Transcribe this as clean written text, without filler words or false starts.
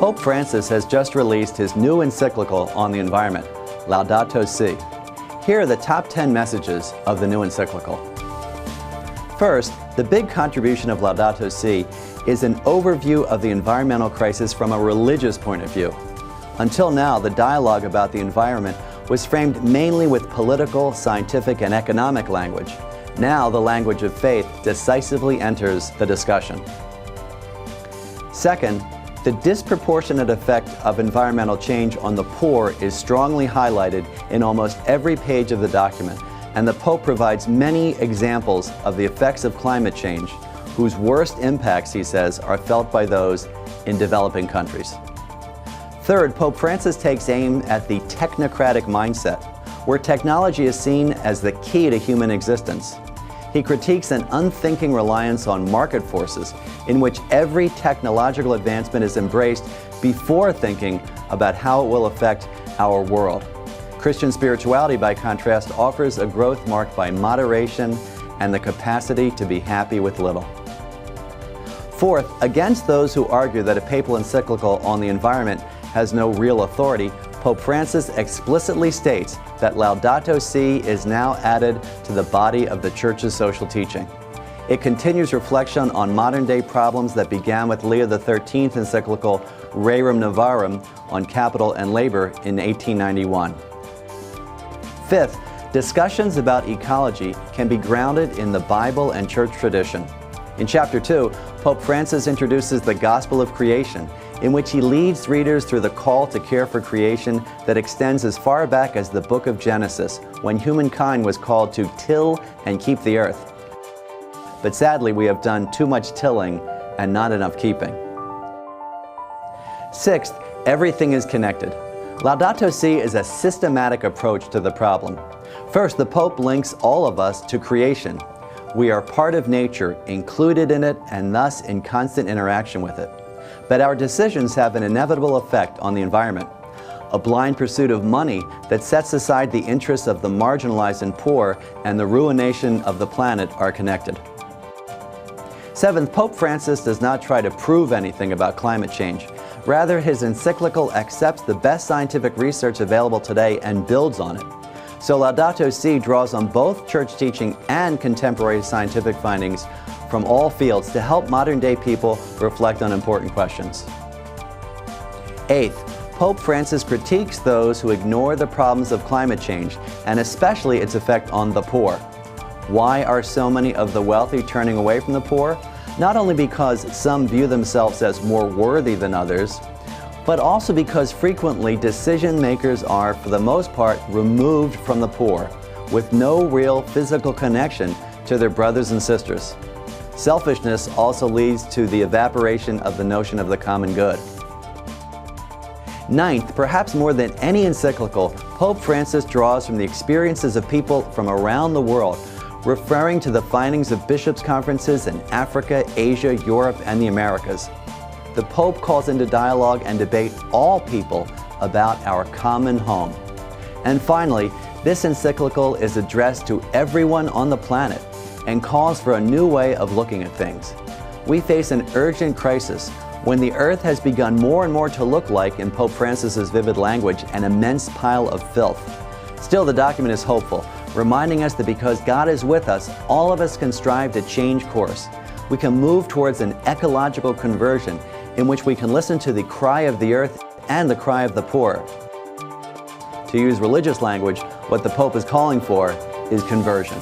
Pope Francis has just released his new encyclical on the environment, Laudato Si. Here are the top 10 messages of the new encyclical. First, the big contribution of Laudato Si is an overview of the environmental crisis from a religious point of view. Until now, the dialogue about the environment was framed mainly with political, scientific, and economic language. Now, the language of faith decisively enters the discussion. Second, the disproportionate effect of environmental change on the poor is strongly highlighted in almost every page of the document, and the Pope provides many examples of the effects of climate change, whose worst impacts, he says, are felt by those in developing countries. Third, Pope Francis takes aim at the technocratic mindset, where technology is seen as the key to human existence. He critiques an unthinking reliance on market forces in which every technological advancement is embraced before thinking about how it will affect our world. Christian spirituality, by contrast, offers a growth marked by moderation and the capacity to be happy with little. Fourth, against those who argue that a papal encyclical on the environment has no real authority, Pope Francis explicitly states that Laudato Si is now added to the body of the Church's social teaching. It continues reflection on modern-day problems that began with Leo XIII encyclical Rerum Novarum on capital and labor in 1891. Fifth, discussions about ecology can be grounded in the Bible and church tradition. In Chapter 2, Pope Francis introduces the gospel of creation, in which he leads readers through the call to care for creation that extends as far back as the book of Genesis, when humankind was called to till and keep the earth. But sadly, we have done too much tilling and not enough keeping. Sixth, everything is connected. Laudato Si is a systematic approach to the problem. First, the Pope links all of us to creation. We are part of nature, included in it, and thus in constant interaction with it. But our decisions have an inevitable effect on the environment. A blind pursuit of money that sets aside the interests of the marginalized and poor and the ruination of the planet are connected. Seventh, Pope Francis does not try to prove anything about climate change. Rather, his encyclical accepts the best scientific research available today and builds on it. So Laudato Si draws on both church teaching and contemporary scientific findings from all fields to help modern-day people reflect on important questions. Eighth, Pope Francis critiques those who ignore the problems of climate change, and especially its effect on the poor. Why are so many of the wealthy turning away from the poor? Not only because some view themselves as more worthy than others, but also because frequently decision makers are, for the most part, removed from the poor, with no real physical connection to their brothers and sisters. Selfishness also leads to the evaporation of the notion of the common good. Ninth, perhaps more than any encyclical, Pope Francis draws from the experiences of people from around the world, referring to the findings of bishops' conferences in Africa, Asia, Europe, and the Americas. The Pope calls into dialogue and debate all people about our common home. And finally, this encyclical is addressed to everyone on the planet and calls for a new way of looking at things. We face an urgent crisis when the earth has begun more and more to look like, in Pope Francis's vivid language, an immense pile of filth. Still, the document is hopeful, reminding us that because God is with us, all of us can strive to change course. We can move towards an ecological conversion in which we can listen to the cry of the earth and the cry of the poor. To use religious language, what the Pope is calling for is conversion.